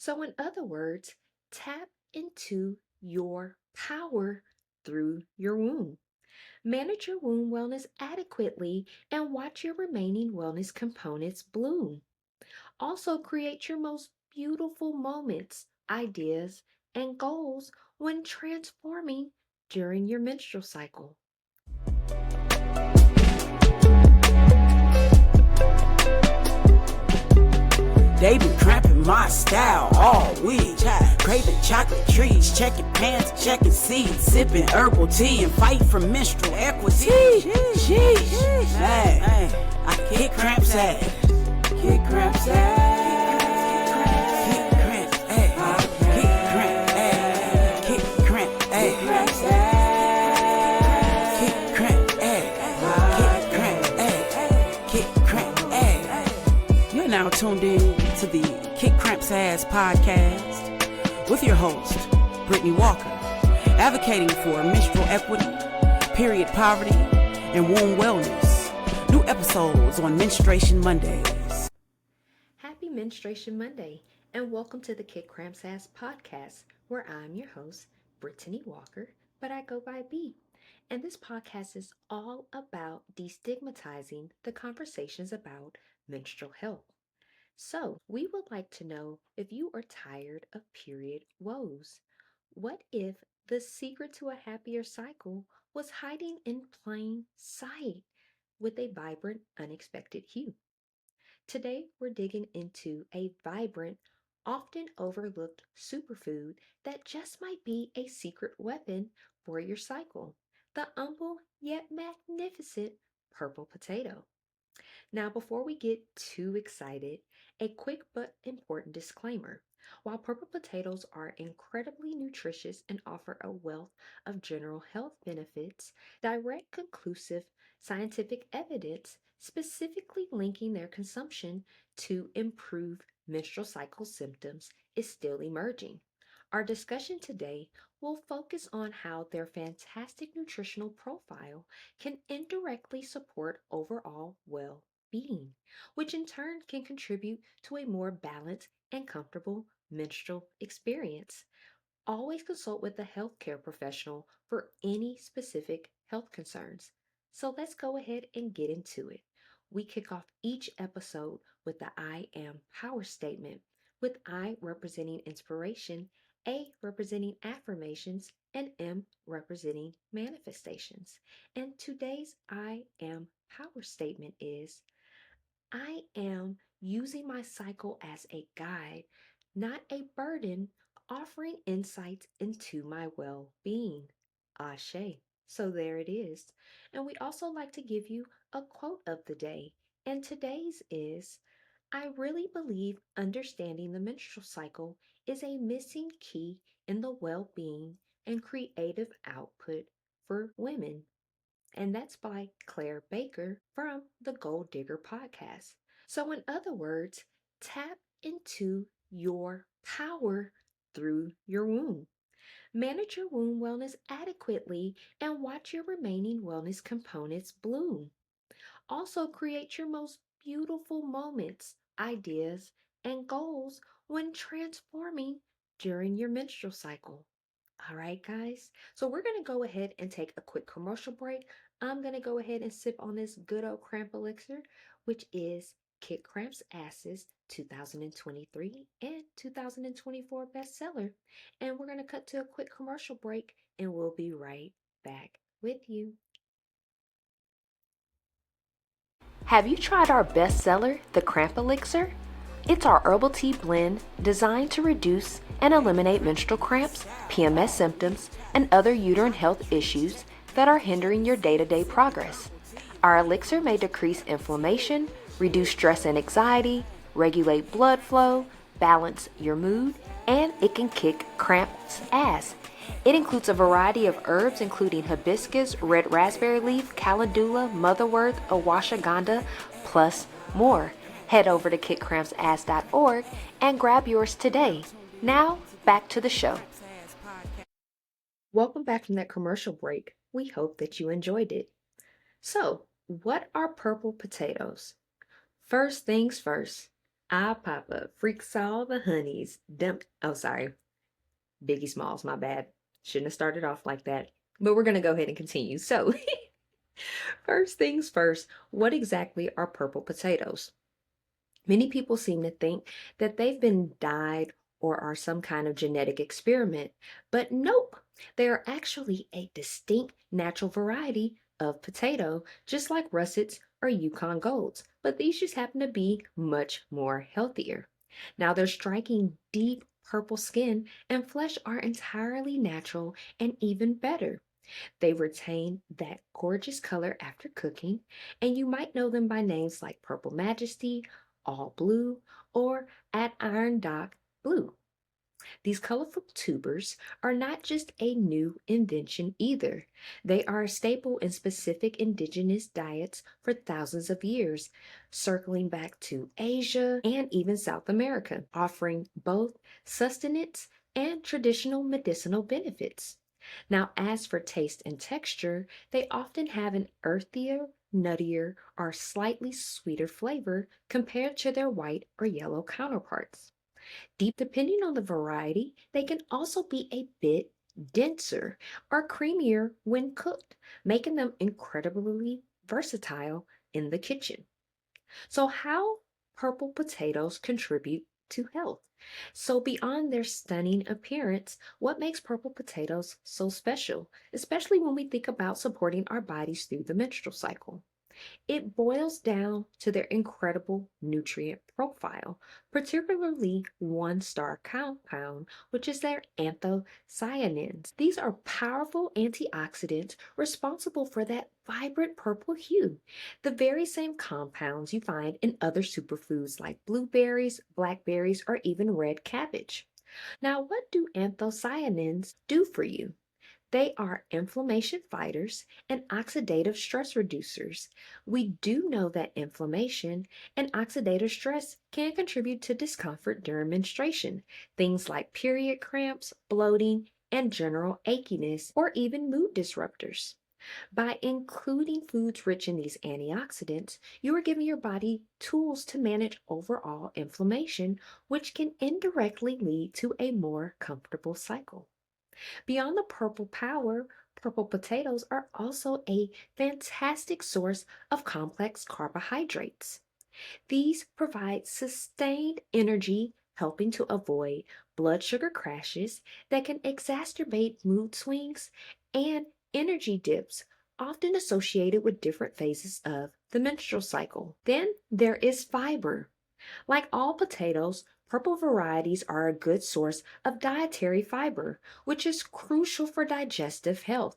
So, in other words, tap into your power through your womb. Manage your womb wellness adequately and watch your remaining wellness components bloom. Also, create your most beautiful moments, ideas, and goals when transforming during your menstrual cycle. They been cramping my style all week. Craving chocolate trees, checking pants, checking seeds, sipping herbal tea, and fight for menstrual equity. Sheesh, man, I kick Cramp's ass. Kick Cramp's ass. Kick Cramp ass. Kick Cramp ass. Kick Cramp ass. Kick Cramp ass. Kick Cramp ass. Kick Cramp ass. You're now tuned in to the Kick Cramp's Ass podcast with your host, Brittany Walker, advocating for menstrual equity, period poverty, and womb wellness. New episodes on Menstruation Mondays. Happy Menstruation Monday, and welcome to the Kick Cramp's Ass podcast, where I'm your host, Brittany Walker, but I go by B. And this podcast is all about destigmatizing the conversations about menstrual health. So, we would like to know if you are tired of period woes. What if the secret to a happier cycle was hiding in plain sight with a vibrant, unexpected hue? Today, we're digging into a vibrant, often overlooked superfood that just might be a secret weapon for your cycle, the humble yet magnificent purple potato. Now, before we get too excited, a quick but important disclaimer. While purple potatoes are incredibly nutritious and offer a wealth of general health benefits, direct, conclusive scientific evidence specifically linking their consumption to improve menstrual cycle symptoms is still emerging. Our discussion today will focus on how their fantastic nutritional profile can indirectly support overall well being, which in turn can contribute to a more balanced and comfortable menstrual experience. Always consult with a healthcare professional for any specific health concerns. So let's go ahead and get into it. We kick off each episode with the I am power statement, with I representing inspiration, A representing affirmations, and M representing manifestations. And today's I am power statement is I am using my cycle as a guide, not a burden, offering insights into my well being. Ashe. So there it is. And we also like to give you a quote of the day. And today's is I really believe understanding the menstrual cycle is a missing key in the well being and creative output for women. And that's by Claire Baker from the Gold Digger podcast. So, in other words, tap into your power through your womb. Manage your womb wellness adequately and watch your remaining wellness components bloom. Also, create your most beautiful moments, ideas, and goals when transforming during your menstrual cycle. All right, guys. So we're going to go ahead and take a quick commercial break. I'm going to go ahead and sip on this good old Cramp elixir, which is Kit Cramp's Asses 2023 and 2024 bestseller. And we're going to cut to a quick commercial break and we'll be right back with you. Have you tried our bestseller, the Cramp elixir? It's our herbal tea blend designed to reduce and eliminate menstrual cramps, PMS symptoms, and other uterine health issues that are hindering your day-to-day progress. Our elixir may decrease inflammation, reduce stress and anxiety, regulate blood flow, balance your mood, and it can kick cramps ass. It includes a variety of herbs including hibiscus, red raspberry leaf, calendula, motherwort, ashwagandha, plus more. Head over to kickcrampsass.org and grab yours today. Now, back to the show. Welcome back from that commercial break. We hope that you enjoyed it. So, what are purple potatoes? First things first, I pop up, freaks all the honeys, dump. Oh, sorry, Biggie Smalls, my bad. Shouldn't have started off like that. But we're gonna go ahead and continue. So, first things first, what exactly are purple potatoes? Many people seem to think that they've been dyed or are some kind of genetic experiment, but nope, they are actually a distinct natural variety of potato, just like russets or Yukon Golds, but these just happen to be much more healthier. Now, their striking deep purple skin and flesh are entirely natural and even better. They retain that gorgeous color after cooking, and you might know them by names like Purple Majesty, All Blue, or At Iron Dock Blue. These colorful tubers are not just a new invention either. They are a staple in specific indigenous diets for thousands of years, circling back to Asia and even South America, offering both sustenance and traditional medicinal benefits. Now, as for taste and texture, they often have an earthier, nuttier, or slightly sweeter flavor compared to their white or yellow counterparts. Depending on the variety, they can also be a bit denser or creamier when cooked, making them incredibly versatile in the kitchen. So, how purple potatoes contribute to health? So, beyond their stunning appearance, what makes purple potatoes so special, especially when we think about supporting our bodies through the menstrual cycle? It boils down to their incredible nutrient profile, particularly one star compound, which is their anthocyanins. These are powerful antioxidants responsible for that vibrant purple hue, the very same compounds you find in other superfoods like blueberries, blackberries, or even red cabbage. Now, what do anthocyanins do for you? They are inflammation fighters and oxidative stress reducers. We do know that inflammation and oxidative stress can contribute to discomfort during menstruation, things like period cramps, bloating, and general achiness, or even mood disruptors. By including foods rich in these antioxidants, you are giving your body tools to manage overall inflammation, which can indirectly lead to a more comfortable cycle. Beyond the purple power, purple potatoes are also a fantastic source of complex carbohydrates. These provide sustained energy, helping to avoid blood sugar crashes that can exacerbate mood swings and energy dips, often associated with different phases of the menstrual cycle. Then there is fiber. Like all potatoes, purple varieties are a good source of dietary fiber, which is crucial for digestive health.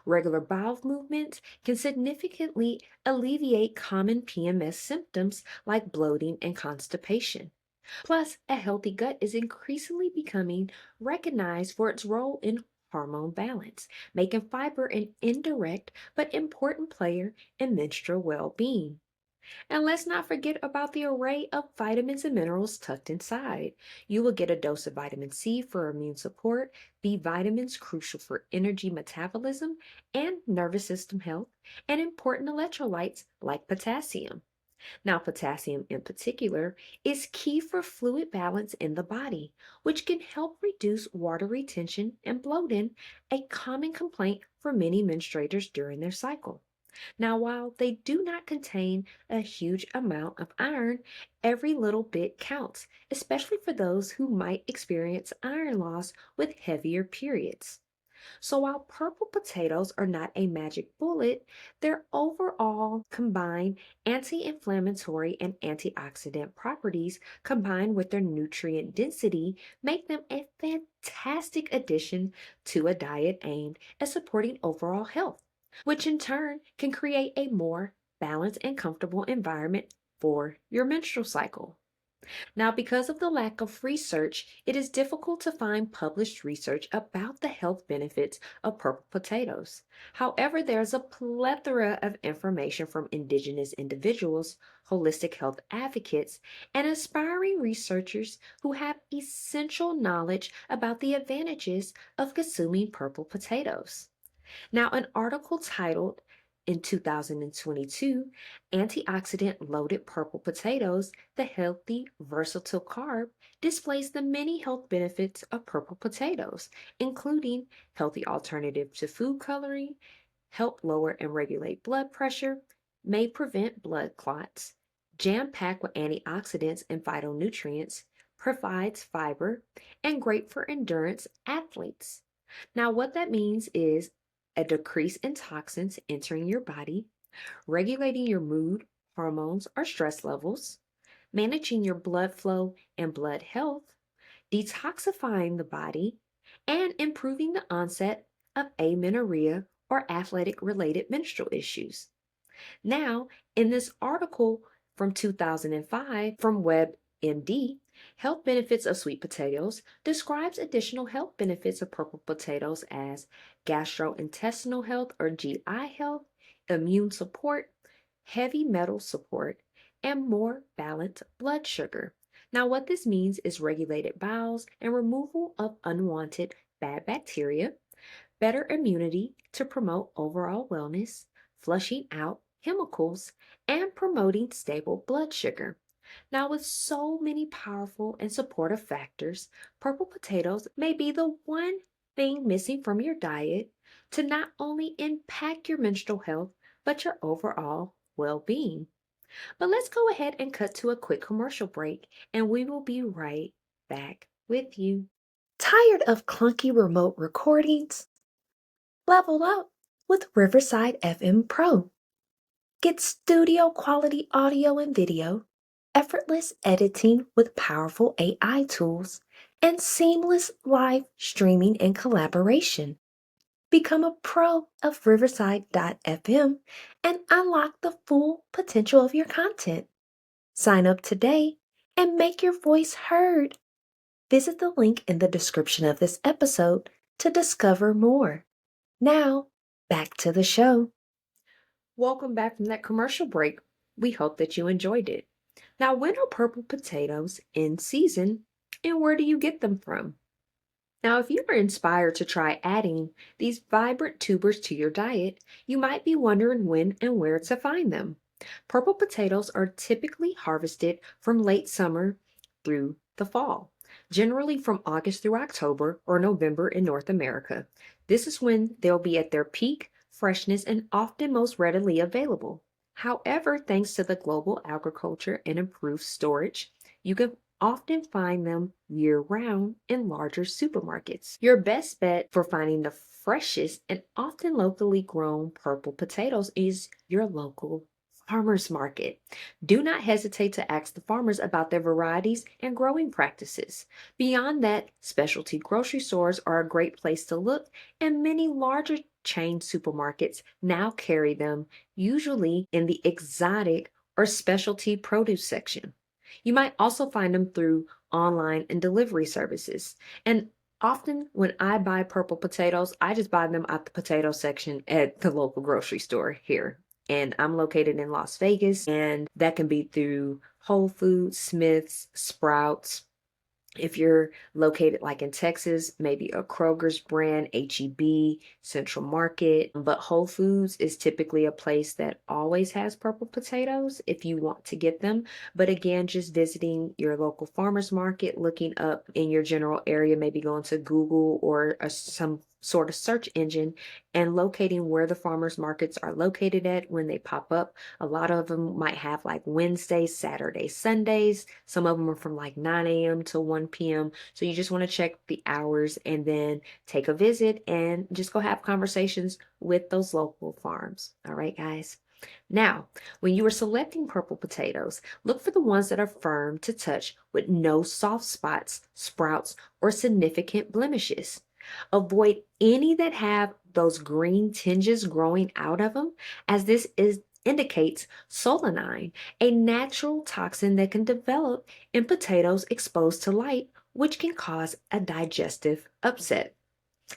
Regular bowel movements can significantly alleviate common PMS symptoms like bloating and constipation. Plus, a healthy gut is increasingly becoming recognized for its role in hormone balance, making fiber an indirect but important player in menstrual well being. And let's not forget about the array of vitamins and minerals tucked inside. You will get a dose of vitamin C for immune support, B vitamins crucial for energy metabolism and nervous system health, and important electrolytes like potassium. Now, potassium in particular is key for fluid balance in the body, which can help reduce water retention and bloating, a common complaint for many menstruators during their cycle. Now, while they do not contain a huge amount of iron, every little bit counts, especially for those who might experience iron loss with heavier periods. So, while purple potatoes are not a magic bullet, their overall combined anti inflammatory and antioxidant properties, combined with their nutrient density, make them a fantastic addition to a diet aimed at supporting overall health, which in turn can create a more balanced and comfortable environment for your menstrual cycle. Now, because of the lack of research, it is difficult to find published research about the health benefits of purple potatoes. However, there's a plethora of information from indigenous individuals, holistic health advocates, and aspiring researchers who have essential knowledge about the advantages of consuming purple potatoes. Now, an article titled in 2022, antioxidant loaded purple potatoes, the healthy, versatile carb, displays the many health benefits of purple potatoes, including healthy alternative to food coloring, help lower and regulate blood pressure, may prevent blood clots, jam-packed with antioxidants and phytonutrients, provides fiber, and great for endurance athletes. Now, what that means is a decrease in toxins entering your body, regulating your mood, hormones, or stress levels, managing your blood flow and blood health, detoxifying the body, and improving the onset of amenorrhea or athletic related menstrual issues. Now, in this article from 2005 from WebMD, Health Benefits of Sweet Potatoes describes additional health benefits of purple potatoes as gastrointestinal health or GI health, immune support, heavy metal support, and more balanced blood sugar. Now, what this means is regulated bowels and removal of unwanted bad bacteria, better immunity to promote overall wellness, flushing out chemicals, and promoting stable blood sugar. Now, with so many powerful and supportive factors, purple potatoes may be the one thing missing from your diet to not only impact your menstrual health, but your overall well being. But let's go ahead and cut to a quick commercial break, and we will be right back with you. Tired of clunky remote recordings? Level up with Riverside FM Pro. Get studio quality audio and video, effortless editing with powerful AI tools, and seamless live streaming and collaboration. Become a pro of Riverside.fm and unlock the full potential of your content. Sign up today and make your voice heard. Visit the link in the description of this episode to discover more. Now, back to the show. Welcome back from that commercial break. We hope that you enjoyed it. Now, when are purple potatoes in season and where do you get them from? Now, if you are inspired to try adding these vibrant tubers to your diet, you might be wondering when and where to find them. Purple potatoes are typically harvested from late summer through the fall, generally from August through October or November in North America. This is when they'll be at their peak freshness and often most readily available. However, thanks to the global agriculture and improved storage, you can often find them year-round in larger supermarkets. Your best bet for finding the freshest and often locally grown purple potatoes is your local farmers market. Do not hesitate to ask the farmers about their varieties and growing practices. Beyond that, specialty grocery stores are a great place to look, and many larger chain supermarkets now carry them, usually in the exotic or specialty produce section. You might also find them through online and delivery services. And often when I buy purple potatoes, I just buy them at the potato section at the local grocery store here. And I'm located in Las Vegas, and that can be through Whole Foods, Smith's, Sprouts. If you're located like in Texas, maybe a Kroger's brand, HEB, Central Market. But Whole Foods is typically a place that always has purple potatoes if you want to get them. But again, just visiting your local farmers market, looking up in your general area, maybe going to Google or some sort of search engine and locating where the farmers markets are located at when they pop up. A lot of them might have like Wednesdays, Saturdays, Sundays. Some of them are from like 9 a.m. to 1 p.m. So you just want to check the hours and then take a visit and just go have conversations with those local farms. All right, guys. Now, when you are selecting purple potatoes, look for the ones that are firm to touch with no soft spots, sprouts, or significant blemishes. Avoid any that have those green tinges growing out of them, as this indicates solanine, a natural toxin that can develop in potatoes exposed to light, which can cause a digestive upset.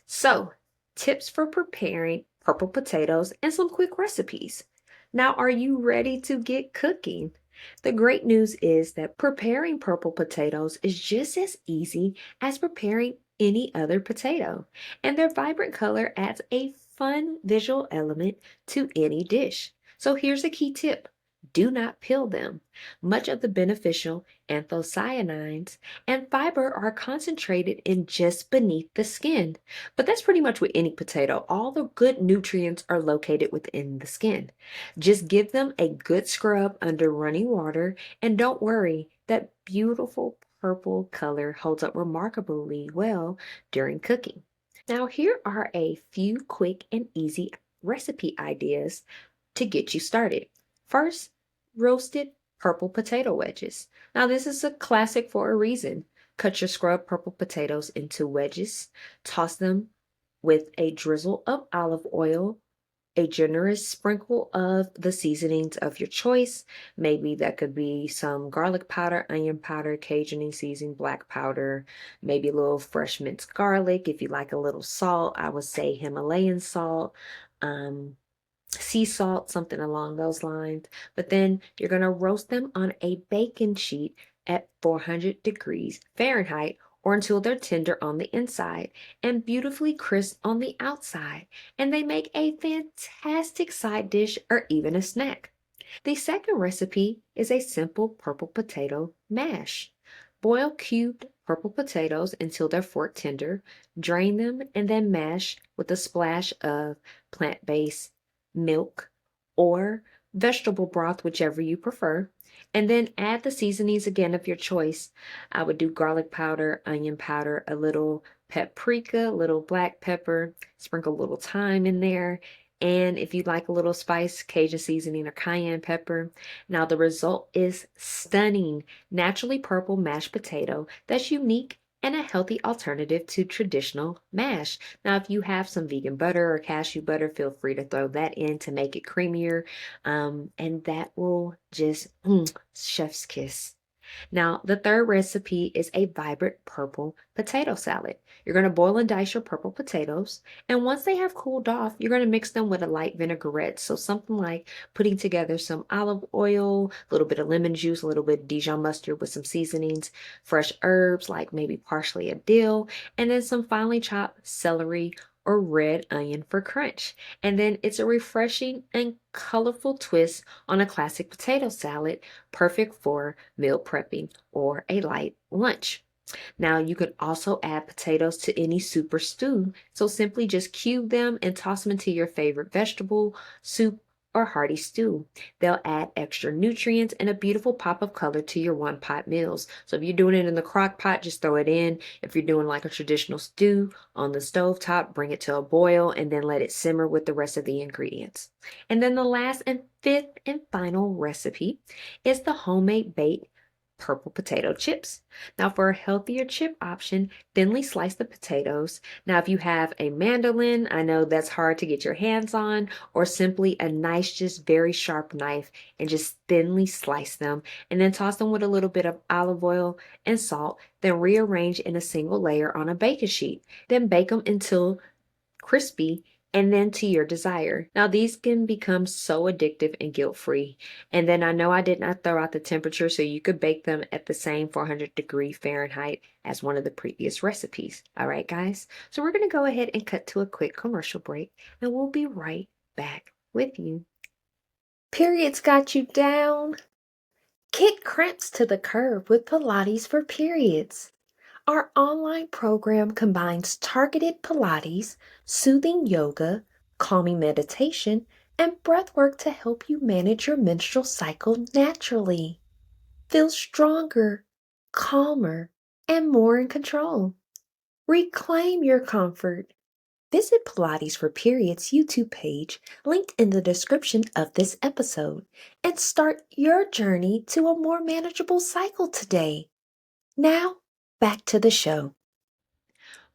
So, tips for preparing purple potatoes and some quick recipes. Now, are you ready to get cooking? The great news is that preparing purple potatoes is just as easy as preparing any other potato, and their vibrant color adds a fun visual element to any dish. So here's a key tip. Do not peel them. Much of the beneficial anthocyanins and fiber are concentrated in just beneath the skin. But that's pretty much with any potato. All the good nutrients are located within the skin. Just give them a good scrub under running water, and don't worry, that beautiful purple color holds up remarkably well during cooking. Now, here are a few quick and easy recipe ideas to get you started. First, roasted purple potato wedges. Now, this is a classic for a reason. Cut your scrubbed purple potatoes into wedges, toss them with a drizzle of olive oil, a generous sprinkle of the seasonings of your choice. Maybe that could be some garlic powder, onion powder, Cajun seasoning, black powder, maybe a little fresh minced garlic. If you like a little salt, I would say Himalayan salt. Sea salt, something along those lines. But then you're going to roast them on a baking sheet at 400 degrees Fahrenheit or until they're tender on the inside and beautifully crisp on the outside. And they make a fantastic side dish or even a snack. The second recipe is a simple purple potato mash. Boil cubed purple potatoes until they're fork tender, drain them, and then mash with a splash of plant-based milk or vegetable broth, whichever you prefer. And then add the seasonings again of your choice. I would do garlic powder, onion powder, a little paprika, a little black pepper, sprinkle a little thyme in there. And if you like a little spice, Cajun seasoning or cayenne pepper. Now the result is stunning, naturally purple mashed potato that's unique and a healthy alternative to traditional mash. Now, if you have some vegan butter or cashew butter, feel free to throw that in to make it creamier. And that will just, chef's kiss. Now, the third recipe is a vibrant purple potato salad. You're going to boil and dice your purple potatoes, and once they have cooled off, you're going to mix them with a light vinaigrette. So something like putting together some olive oil, a little bit of lemon juice, a little bit of Dijon mustard with some seasonings, fresh herbs like maybe parsley or dill, and then some finely chopped celery or red onion for crunch. And then it's a refreshing and colorful twist on a classic potato salad, perfect for meal prepping or a light lunch. Now you can also add potatoes to any soup or stew. So simply just cube them and toss them into your favorite vegetable, soup, or hearty stew. They'll add extra nutrients and a beautiful pop of color to your one pot meals. So if you're doing it in the crock pot, just throw it in. If you're doing like a traditional stew on the stove top, bring it to a boil and then let it simmer with the rest of the ingredients. And then the last and fifth and final recipe is the homemade baked purple potato chips. Now for a healthier chip option, thinly slice the potatoes. Now if you have a mandolin, I know that's hard to get your hands on, or simply a nice, just very sharp knife and just thinly slice them and then toss them with a little bit of olive oil and salt, then rearrange in a single layer on a baking sheet. Then bake them until crispy and then to your desire. Now these can become so addictive and guilt-free. And then I know I did not throw out the temperature, so you could bake them at the same 400-degree Fahrenheit as one of the previous recipes. All right, guys. So we're going to go ahead and cut to a quick commercial break, and we'll be right back with you. Periods got you down? Kick cramps to the curb with Pilates for periods. Our online program combines targeted Pilates, soothing yoga, calming meditation, and breath work to help you manage your menstrual cycle naturally. Feel stronger, calmer, and more in control. Reclaim your comfort. Visit Pilates for Periods YouTube page linked in the description of this episode and start your journey to a more manageable cycle today. Now, back to the show.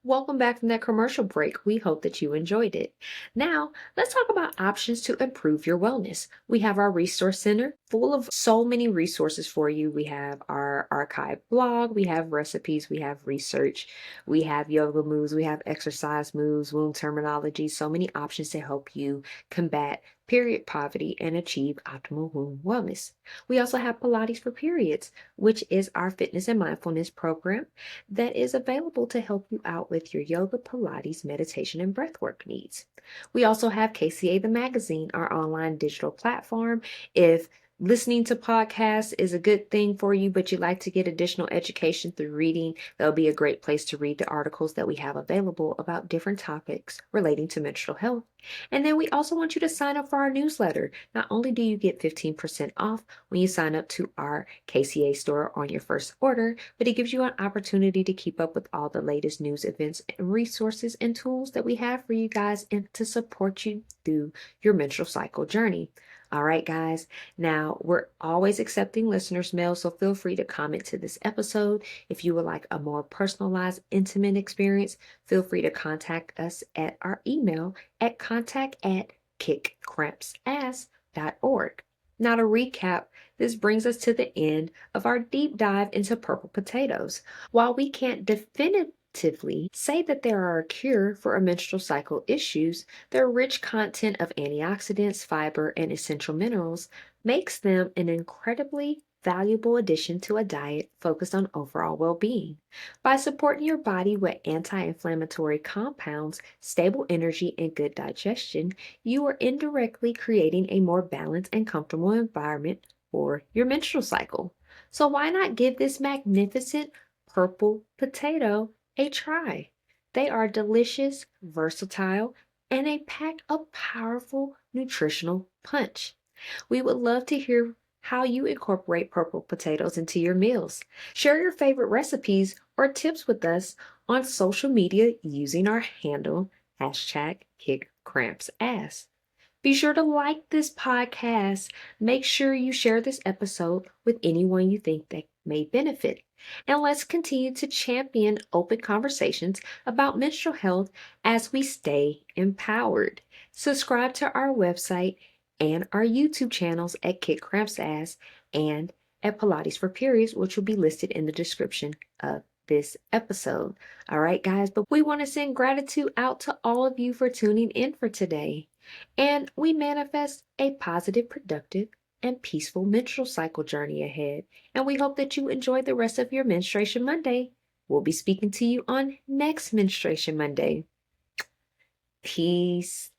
Welcome back from that commercial break. We hope that you enjoyed it. Now, let's talk about options to improve your wellness. We have our resource center full of so many resources for you. We have our archive blog, we have recipes, we have research, we have yoga moves, we have exercise moves, womb terminology, so many options to help you combat period poverty, and achieve optimal womb wellness. We also have Pilates for Periods, which is our fitness and mindfulness program that is available to help you out with your yoga, Pilates, meditation, and breathwork needs. We also have KCA the Magazine, our online digital platform. If listening to podcasts is a good thing for you, but you like to get additional education through reading, that'll be a great place to read the articles that we have available about different topics relating to menstrual health. And then we also want you to sign up for our newsletter. Not only do you get 15% off when you sign up to our KCA store on your first order, but it gives you an opportunity to keep up with all the latest news, events, and resources and tools that we have for you guys and to support you through your menstrual cycle journey. All right, guys. Now, we're always accepting listeners' mail, so feel free to comment to this episode. If you would like a more personalized, intimate experience, feel free to contact us at our email at contact@kickcrampsass.org. Now, to recap, this brings us to the end of our deep dive into purple potatoes. While we can't definitively say that they are a cure for menstrual cycle issues, their rich content of antioxidants, fiber, and essential minerals makes them an incredibly valuable addition to a diet focused on overall well-being. By supporting your body with anti-inflammatory compounds, stable energy, and good digestion, you are indirectly creating a more balanced and comfortable environment for your menstrual cycle. So why not give this magnificent purple potato a try? They are delicious, versatile, and they pack a powerful nutritional punch. We would love to hear how you incorporate purple potatoes into your meals. Share your favorite recipes or tips with us on social media using our handle #KickCrampsAss. Be sure to like this podcast. Make sure you share this episode with anyone you think that may benefit. And let's continue to champion open conversations about menstrual health as we stay empowered. Subscribe to our website and our YouTube channels at Kick Cramps Ass and at Pilates for Periods, which will be listed in the description of this episode. All right, guys, but we want to send gratitude out to all of you for tuning in for today. And we manifest a positive, productive, and peaceful menstrual cycle journey ahead. And we hope that you enjoy the rest of your Menstruation Monday. We'll be speaking to you on next Menstruation Monday. Peace.